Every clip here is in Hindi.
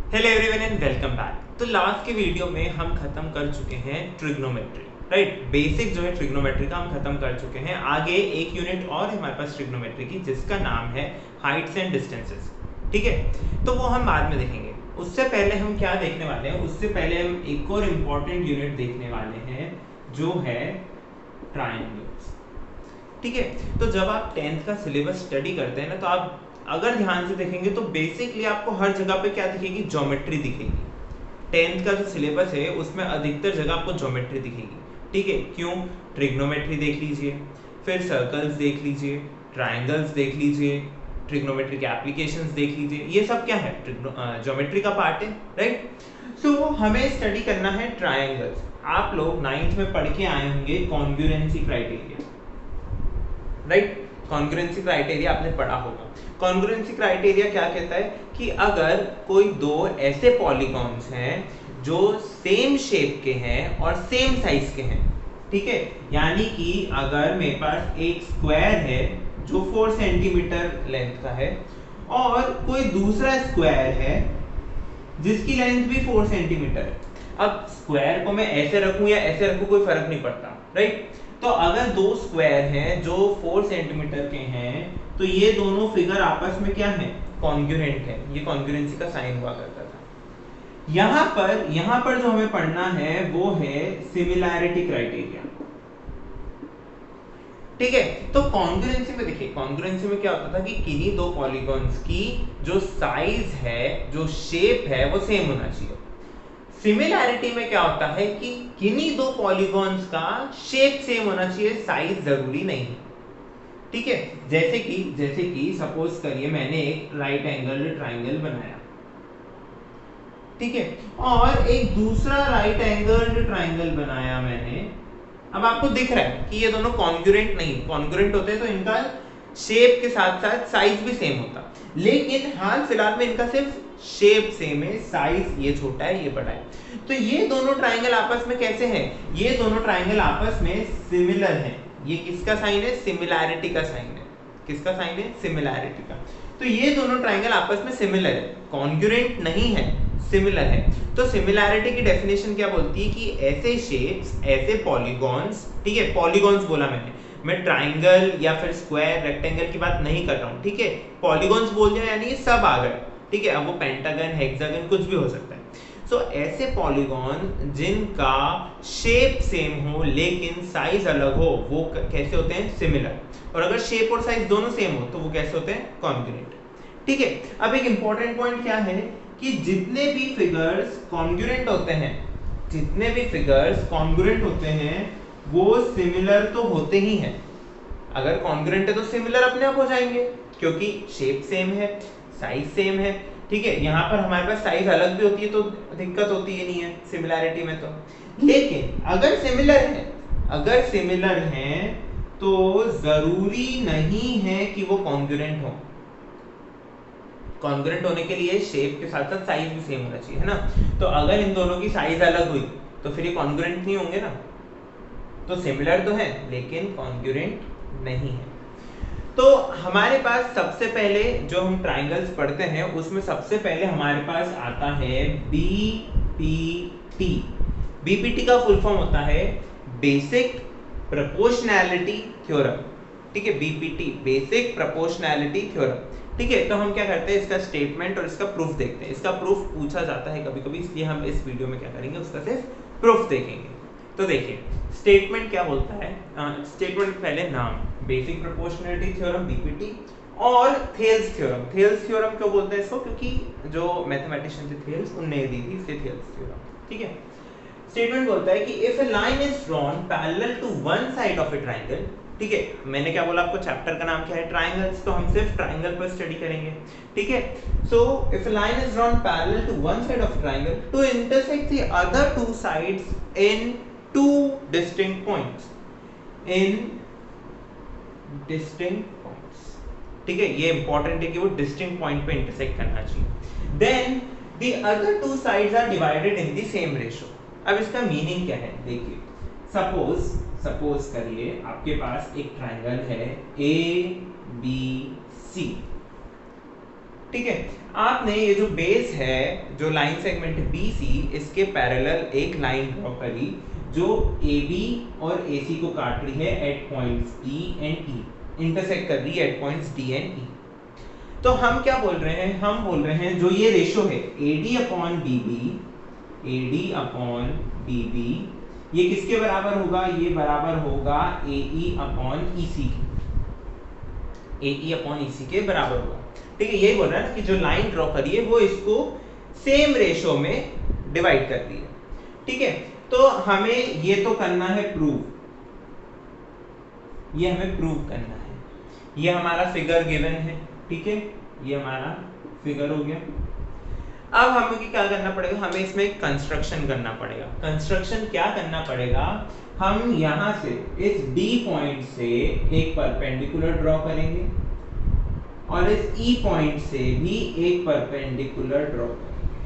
Hello everyone and welcome back. तो लास्ट के वीडियो में हम खत्म कर चुके हैं ट्रिग्नोमेट्री, राइट। बेसिक जो है ट्रिग्नोमेट्री का हम खत्म कर चुके हैं। आगे एक यूनिट और है हमारे पास ट्रिग्नोमेट्री की, जिसका नाम है हाइट्स एंड डिस्टेंसेस। ठीक है, तो वो हम बाद में देखेंगे। उससे पहले हम क्या देखने वाले हैं, उससे पहले हम एक और इम्पॉर्टेंट यूनिट देखने वाले हैं, जो है ट्राइंगल्स। ठीक है, तो जब आप 10th का सिलेबस स्टडी करते हैं ना, तो आप अगर ध्यान से देखेंगे तो बेसिकली आपको हर जगह पे क्या दिखेगी, ज्योमेट्री दिखेगी। 10th का जो सिलेबस है उसमें अधिकतर जगह आपको ज्योमेट्री दिखेगी। ठीक है, क्यों? ट्रिग्नोमेट्री देख लीजिए, फिर सर्कल्स देख लीजिए, ट्राइंगल्स देख लीजिए, ट्रिग्नोमेट्री के एप्लीकेशंस देख लीजिए। ये सब क्या है, ज्योमेट्री का पार्ट है, राइट। सो हमें स्टडी करना है ट्राइंगल्स। आप लोग 9th में पढ़ के आए होंगे congruency criteria, right. Congruency criteria आपने पढ़ा होगा। कॉन्ग्रुएंसी क्राइटेरिया क्या कहता है कि अगर कोई दो ऐसे पॉलीगॉन्स हैं जो सेम शेप के हैं और सेम साइज के हैं, ठीक है, यानी कि अगर मेरे पास एक स्क्वायर है जो 4 सेंटीमीटर लेंथ का है और कोई दूसरा स्क्वायर है जिसकी लेंथ भी 4 सेंटीमीटर है। अब स्क्वायर को मैं ऐसे रखूं या ऐसे रखूं कोई फर्क नहीं पड़ता, राइट। तो अगर दो स्क्वायर हैं जो 4 सेंटीमीटर के हैं, तो ये दोनों फिगर आपस में क्या है, कॉन्ग्रुएंट है। ये कॉन्ग्रुएंसी का साइन हुआ करता था। यहां पर जो हमें पढ़ना है वो है सिमिलैरिटी क्राइटेरिया। ठीक है, तो कॉन्ग्रुएंसी में देखिए, कॉन्ग्रुएंसी में क्या होता था कि किन्हीं दो पॉलीगॉन्स की जो साइज है, जो शेप है, वो सेम होना चाहिए। सिमिलैरिटी में क्या होता है कि किन्हीं दो पॉलीगॉन्स का शेप सेम होना चाहिए, साइज जरूरी नहीं। ठीक है, जैसे कि सपोज करिए मैंने एक राइट एंगल ट्राइंगल बनाया, ठीक है, और एक दूसरा राइट एंगल ट्राइंगल बनाया मैंने। अब आपको दिख रहा है कि ये दोनों कॉन्ग्रुएंट नहीं, कॉन्ग्रुएंट होते तो इनका शेप के साथ साथ साइज भी सेम होता, लेकिन हाल फिलहाल में इनका सिर्फ शेप सेम है, साइज ये छोटा है ये बड़ा है। तो ये दोनों ट्राइंगल आपस में कैसे हैं? ये दोनों ट्राइंगल आपस में सिमिलर हैं। ये किसका साइन है? सिमिलैरिटी का साइन है। किसका साइन है? सिमिलैरिटी का। तो ये दोनों ट्राइंगल आपस में सिमिलर है, कॉन्ग्रुएंट नहीं है, सिमिलर है। तो सिमिलैरिटी की डेफिनेशन क्या बोलती है कि ऐसे शेप्स, ऐसे पॉलीगॉन्स, ठीक है, पॉलीगॉन्स बोला मैं ट्राइंगल या फिर स्क्वायर, रेक्टेंगल की बात नहीं कर रहा हूं, ठीक है। पॉलीगॉन्स बोल दिया यानी ये सब आ गए, ठीक है। अब वो पेंटागन, हेक्सागन कुछ भी हो सकता है। सो ऐसे पॉलीगॉन जिनका शेप सेम हो लेकिन साइज अलग हो, वो कैसे होते हैं? सिमिलर। और अगर शेप और साइज दोनों सेम हो तो वो कैसे होते हैं? कॉन्ग्रुएंट। ठीक है, अब एक इंपॉर्टेंट पॉइंट क्या है कि जितने भी फिगर्स कॉन्ग्रुएंट होते हैं, जितने भी फिगर्स कॉन्ग्रुएंट होते हैं वो सिमिलर तो होते ही हैं। अगर कॉन्ग्रुएंट है तो सिमिलर अपने आप हो जाएंगे, क्योंकि शेप सेम है, साइज सेम है। ठीक है, यहाँ पर हमारे पास साइज अलग भी होती है तो दिक्कत होती ही नहीं है सिमिलैरिटी में तो। लेकिन अगर सिमिलर हैं तो जरूरी नहीं है कि वो कॉन्ग्रुएंट हो। कॉन्ग्रुएंट होने के लिए शेप के साथ साथ साइज भी सेम होना चाहिए, है ना। तो अगर इन दोनों की साइज अलग हुई तो फिर ये कॉन्ग्रुएंट नहीं होंगे ना। तो सिमिलर तो है लेकिन कॉन्ग्रुएंट नहीं है। तो हमारे पास सबसे पहले जो हम ट्राइंगल्स पढ़ते हैं उसमें सबसे पहले हमारे पास आता है बीपीटी। बीपीटी का फुल फॉर्म होता है बेसिक प्रोपोर्शनैलिटी थ्योरम। ठीक है, बीपीटी, बेसिक प्रोपोर्शनैलिटी थ्योरम। ठीक है, तो हम क्या करते हैं, इसका स्टेटमेंट और इसका प्रूफ देखते हैं। इसका प्रूफ पूछा जाता है कभी कभी, इसलिए हम इस वीडियो में क्या करेंगे, उसका सिर्फ प्रूफ देखेंगे। तो देखिए स्टेटमेंट क्या बोलता है। स्टेटमेंट पहले नाम, बेसिक प्रोपोर्शनैलिटी थ्योरम बीपीटी, और थेल्स थ्योरम। थेल्स थ्योरम क्यों बोलते हैं इसको? क्योंकि जो मैथमेटिशियन थे थेल्स, उनने दी थी, इसलिए थेल्स थ्योरम। ठीक है, स्टेटमेंट बोलता है कि if a line is drawn parallel to one side of a triangle. ठीक है, मैंने क्या बोला आपको, चैप्टर का नाम क्या है? ट्रायंगल्स। तो हम सिर्फ ट्रायंगल पर स्टडी करेंगे। ठीक है, so if a line is drawn parallel to one side of triangle to intersect the other two sides in two distinct points, in distinct points. ठीक है, ये इंपॉर्टेंट है कि वो डिस्टिंक्ट पॉइंट पे इंटरसेक्ट करना चाहिए। Then the other two sides are divided in the same ratio. अब इसका मीनिंग क्या है देखिए, सपोज करिए आपके पास एक ट्रायंगल है ए बी सी। ठीक है। आपने ये जो बेस है, जो लाइन सेगमेंट BC, इसके पैरेलल एक लाइन ड्रॉ करी जो AB और AC को काट रही है at points D and E, intersect कर रही है at points D and E। तो हम क्या बोल रहे हैं, हम बोल रहे हैं जो ये रेशो है AD अपॉन BB, ये किसके बराबर होगा, ये बराबर होगा AE अपॉन EC के बराबर होगा। ठीक है, यही बोल रहा है कि जो लाइन ड्रॉ करी है वो इसको सेम रेशो में डिवाइड कर दी है। ठीक है, तो हमें ये तो करना है प्रूव, ये हमें प्रूव करना है। ये हमारा फिगर गिवन है, ठीक है, ये हमारा फिगर हो गया। अब हमें क्या करना पड़ेगा, हमें इसमें कंस्ट्रक्शन करना पड़ेगा। कंस्ट्रक्शन क्या करना पड़ेगा, हम यहां से इस D पॉइंट से एक परपेंडिकुलर ड्रॉ करेंगे और इस E पॉइंट से भी एक परपेंडिकुलर ड्रॉ करेंगे,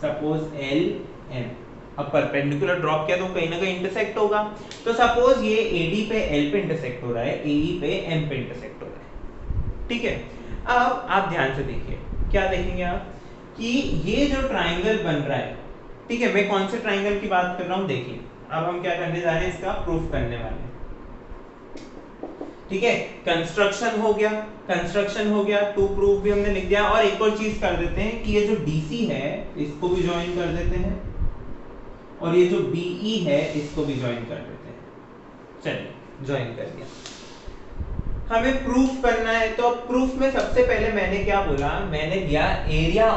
सपोज LM। अब परपेंडिकुलर ड्रॉप किया तो कहीं ना कहीं इंटरसेक्ट होगा, तो सपोज ये AD पे L पे इंटरसेक्ट हो रहा है, AE पे M पे इंटरसेक्ट हो रहा है। ठीक है, अब आप ध्यान से देखिए, क्या देखेंगे आप कि ये जो ट्राइंगल बन रहा है, ठीक है, मैं कौन से ट्राइंगल की बात कर रहा हूं, देखिए अब हम क्या करने जा रहे हैं, इसका प्रूफ करने वाले हैं। ठीक है, कंस्ट्रक्शन हो गया, टू प्रूफ भी हमने लिख दिया। और एक और चीज कर देते हैं कि ये जो DC है इसको भी ज्वाइन कर देते हैं और ये जो BE है इसको भी ज्वाइन कर देते हैं। चलिए ज्वाइन कर दिया। हमें प्रूफ करना है, तो प्रूफ में सबसे पहले मैंने क्या बोला, मैंने दिया एरिया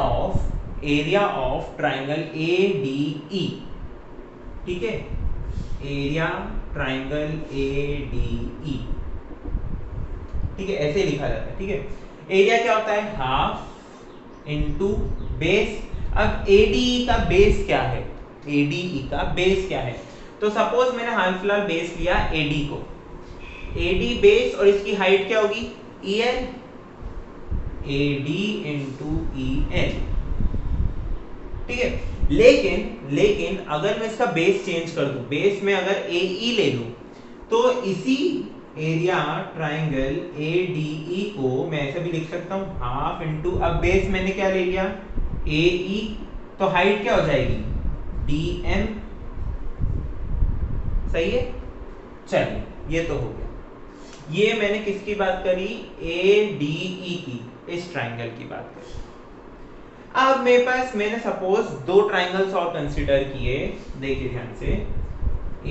ऑफ ट्राइंगल ADE। ठीक है, एरिया ट्राइंगल ADE, ठीक है, ऐसे लिखा जाता है। ठीक है, एरिया क्या होता है, हाफ इनटू बेस। अब ADE का बेस क्या है, ADE का बेस क्या है, तो सपोज मैंने हाल फिलहाल बेस लिया AD को, AD बेस और इसकी हाइट क्या होगी, EL, AD इंटू EL। ठीक है, लेकिन अगर मैं इसका बेस चेंज कर दूं, बेस में अगर AE ले लूं, तो इसी एरिया ट्राइंगल ADE को मैं ऐसे भी लिख सकता हूं, हाफ इंटू, अब बेस मैंने क्या ले लिया AE, तो हाइट क्या हो जाएगी DM। सही है, चलिए ये तो हो गया। ये मैंने किसकी बात करी, ADE की, इस ट्राइंगल की बात करी। अब मेरे पास मैंने सपोज दो ट्राइंगल्स और कंसीडर किए, देखिए ध्यान से,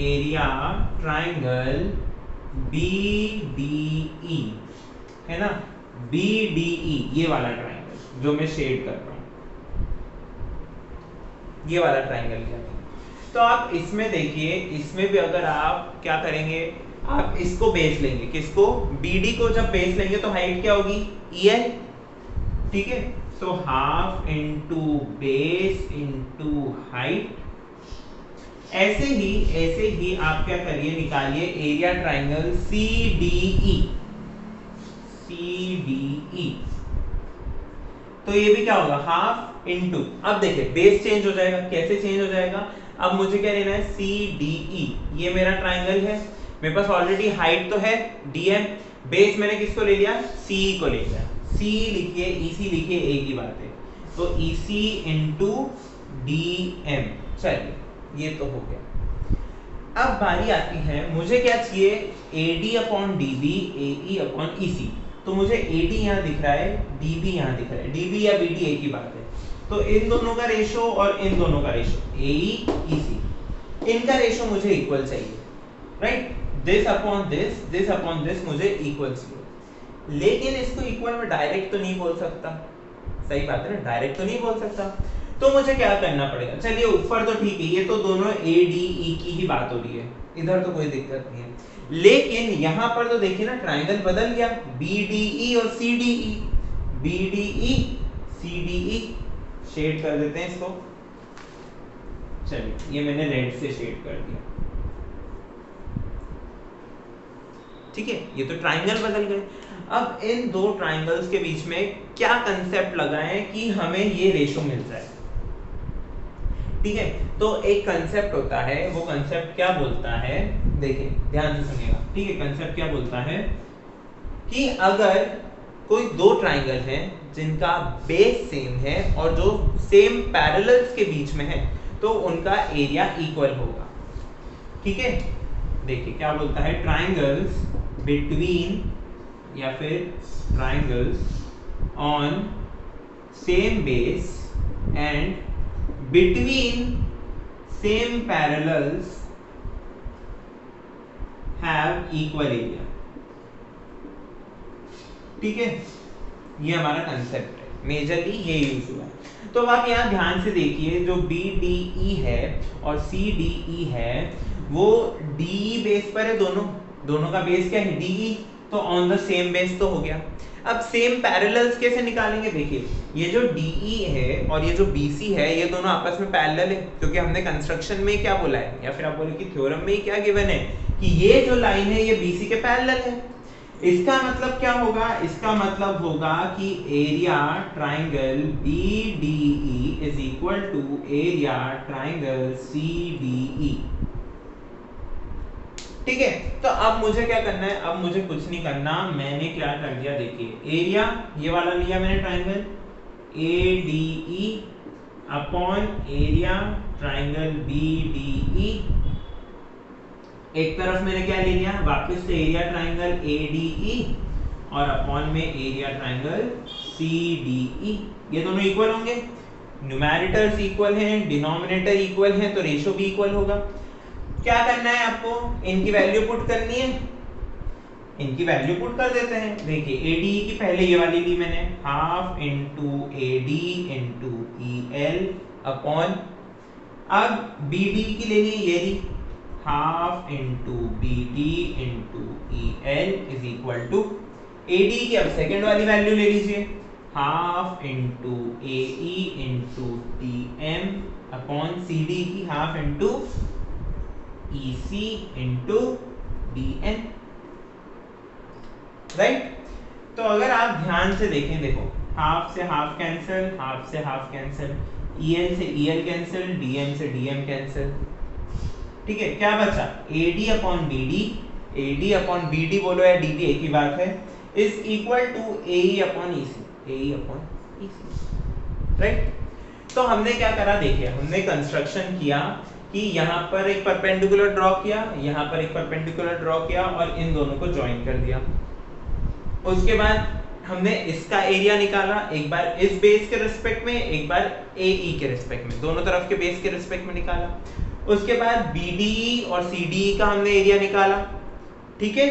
एरिया ट्राइंगल BDE है ना, BDE ये वाला ट्राइंगल जो मैं शेड कर रहा हूं, ये वाला ट्राइंगल लिया। तो आप इसमें देखिए, इसमें भी अगर आप क्या करेंगे, आप इसको बेस लेंगे, किसको, BD को जब बेस लेंगे तो हाइट क्या होगी EL। ठीक है, तो half into base into height. ऐसे ही आप क्या करिए, निकालिए एरिया ट्राइंगल CDE। तो ये भी क्या होगा, हाफ इंटू, अब देखिए बेस चेंज हो जाएगा, कैसे चेंज हो जाएगा, अब मुझे क्या लेना है CDE, ये मेरा ट्राइंगल है, मेरे पास ऑलरेडी हाइट तो है DM, बेस मैंने किसको ले लिया, CE को ले लिया, C लिखिए EC लिखिए, एक ही बात है, तो EC इंटू DM। चलिए ये तो हो गया। अब बारी आती है, मुझे क्या चाहिए, AD upon DB, AE upon EC। तो मुझे AD यहाँ दिख रहा है, DB यहाँ दिख रहा है, DB या BD एक ही बात है, तो इन दोनों का रेशो और इन दोनों का रेशो AE EC, इनका रेशो मुझे इक्वल चाहिए, राइट, दिस अपॉन दिस मुझे इक्वल चाहिए। लेकिन इसको इक्वल में डायरेक्ट तो नहीं बोल सकता, सही बात है ना, डायरेक्ट तो नहीं बोल सकता, तो मुझे क्या करना पड़ेगा, चलिए ऊपर तो ठीक है, ये तो दोनों ADE की ही बात हो रही है, इधर तो कोई दिक्कत नहीं है, लेकिन यहां पर तो देखिए ना ट्राइंगल बदल गया, BDE और CDE, BDE CDE, शेड कर देते हैं इसको, चलिए ये मैंने रेड से शेड कर दिया। ठीक है, ये तो ट्राइंगल बदल गए। अब इन दो ट्राइंगल्स के बीच में क्या कंसेप्ट लगाएं कि हमें ये रेशो मिल जाए। ठीक है, तो एक कंसेप्ट होता है, वो कंसेप्ट क्या बोलता है, देखिए ध्यान से सुनिएगा। ठीक है, कंसेप्ट क्या बोलता है कि अगर कोई दो ट्राइंगल हैं जिनका बेस सेम है और जो सेम पैरेलल्स के बीच में है, तो उनका एरिया इक्वल होगा। ठीक है, देखिए क्या बोलता है, ट्राइंगल्स बिटवीन या फिर triangles on same base and between same parallels have equal area. ठीक है, ये हमारा कंसेप्ट है, मेजरली ये यूज हुआ है। तो अब आप यहाँ ध्यान से देखिए, जो BDE है और CDE है वो DE बेस पर है, दोनों का बेस क्या है, DE, तो ऑन द सेम बेस तो हो गया। अब सेम पैरेलल्स कैसे निकालेंगे, देखिए ये जो DE है और ये जो BC है, ये दोनों आपस में पैरेलल है, क्योंकि हमने कंस्ट्रक्शन में क्या बोला है, या फिर आप बोले कि थ्योरम में ही क्या गिवन है कि ये जो लाइन है ये BC के पैरेलल है। इसका मतलब क्या होगा, इसका मतलब होगा कि area triangle BDE is equal to area triangle CDE। ठीक है, तो अब मुझे क्या करना है, अब मुझे कुछ नहीं करना, मैंने क्या कर दिया, देखिए एरिया ये वाला लिया मैंने triangle ADE upon area triangle BDE। एक तरफ मैंने क्या ले लिया, वापस से एरिया ट्राइंगल ADE और अपॉन में एरिया ट्राइंगल CDE। ये दोनों इक्वल होंगे, न्यूमैरेटर्स इक्वल हैं, डिनोमिनेटर इक्वल हैं, तो रेशो भी इक्वल होगा। क्या करना है आपको, इनकी वैल्यू पुट करनी है, इनकी वैल्यू पुट कर देते हैं। देखिए ADE की पहले ये वाली ली मैंने, half into AD into EL upon, अब BD की लेनी है, ये ली half into BD into EL is equal to AD की अब सेकेंड वाली वैल्यू ले लीजिए, half into AE into TM upon CD की half into EC into DN। Right, तो अगर आप ध्यान से देखें, देखो हाफ से हाफ कैंसिल, हाफ से हाफ कैंसिल, EL से EL कैंसिल, DM से DM कैंसिल। ठीक है, क्या बचा, AD upon BD, AD upon BD बोलो या DB एक ही बात है, is equal to AE upon EC, AE upon EC। Right, तो हमने क्या करा, देखिए हमने कंस्ट्रक्शन किया कि यहाँ पर एक परपेंडिकुलर ड्रॉ किया, यहाँ पर एक परपेंडिकुलर ड्रॉ किया और इन दोनों को ज्वाइन कर दिया। उसके बाद हमने इसका एरिया निकाला, एक बार इस बेस के रिस्पेक्ट में, एक बार AE के रिस्पेक्ट में, दोनों तरफ के बेस के रिस्पेक्ट में निकाला। उसके बाद BDE और CDE का हमने एरिया निकाला। ठीक है,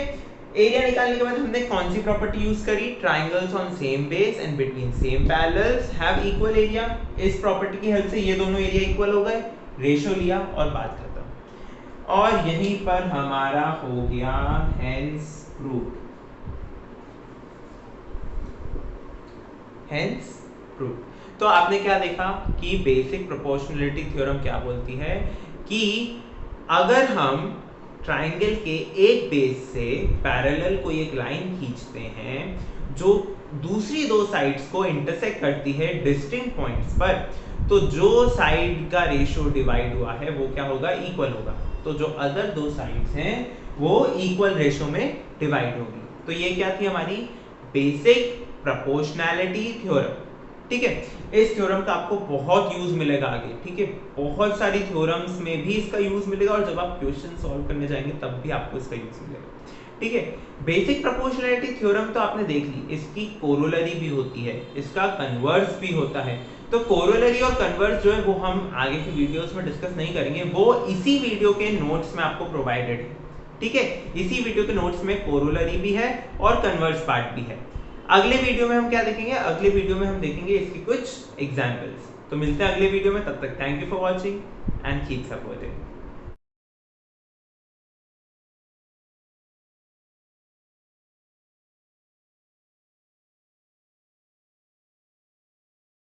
एरिया निकालने के बाद हमने कौन सी प्रॉपर्टी यूज करी, triangles on same base and between same parallels have equal area. इस प्रॉपर्टी की हेल्प से ये दोनों एरिया इक्वल हो गए, रेशो लिया और बात खत्म। और यहीं पर हमारा हो गया हेंस प्रूफ, हेंस प्रूफ। तो आपने क्या देखा कि बेसिक प्रोपोर्शनलिटी थ्योरम क्या बोलती है कि अगर हम ट्राइंगल के एक बेस से पैरेलल कोई एक लाइन खींचते हैं जो दूसरी दो साइड्स को इंटरसेक्ट करती है डिस्टिंक्ट पॉइंट्स पर, तो जो साइड का रेशियो डिवाइड हुआ है वो क्या होगा, इक्वल होगा। तो जो अदर दो साइड्स हैं वो इक्वल रेशियो में डिवाइड होगी। तो ये क्या थी हमारी बेसिक प्रोपोर्शनैलिटी थ्योरम। ठीक है, इस थ्योरम का आपको बहुत यूज मिलेगा आगे। ठीक है, बहुत सारी थ्योरम्स में भी इसका यूज मिलेगा और जब आप क्वेश्चन सॉल्व करने जाएंगे तब भी आपको इसका यूज मिलेगा। ठीक है, बेसिक प्रोपोर्शनैलिटी थ्योरम तो आपने देख ली, इसकी कोरोलरी भी होती है, इसका कन्वर्स भी होता है। तो कोरोलरी और कन्वर्स जो है वो हम आगे की वीडियोस में डिस्कस नहीं करेंगे, वो इसी वीडियो के नोट्स में आपको प्रोवाइडेड है। ठीक है, इसी वीडियो के नोट्स में कोरोलरी भी है और कन्वर्स पार्ट भी है। अगले वीडियो में हम क्या देखेंगे, अगले वीडियो में हम देखेंगे इसकी कुछ एग्जांपल्स। तो मिलते हैं अगले वीडियो में, तब तक thank you for watching and keep supporting.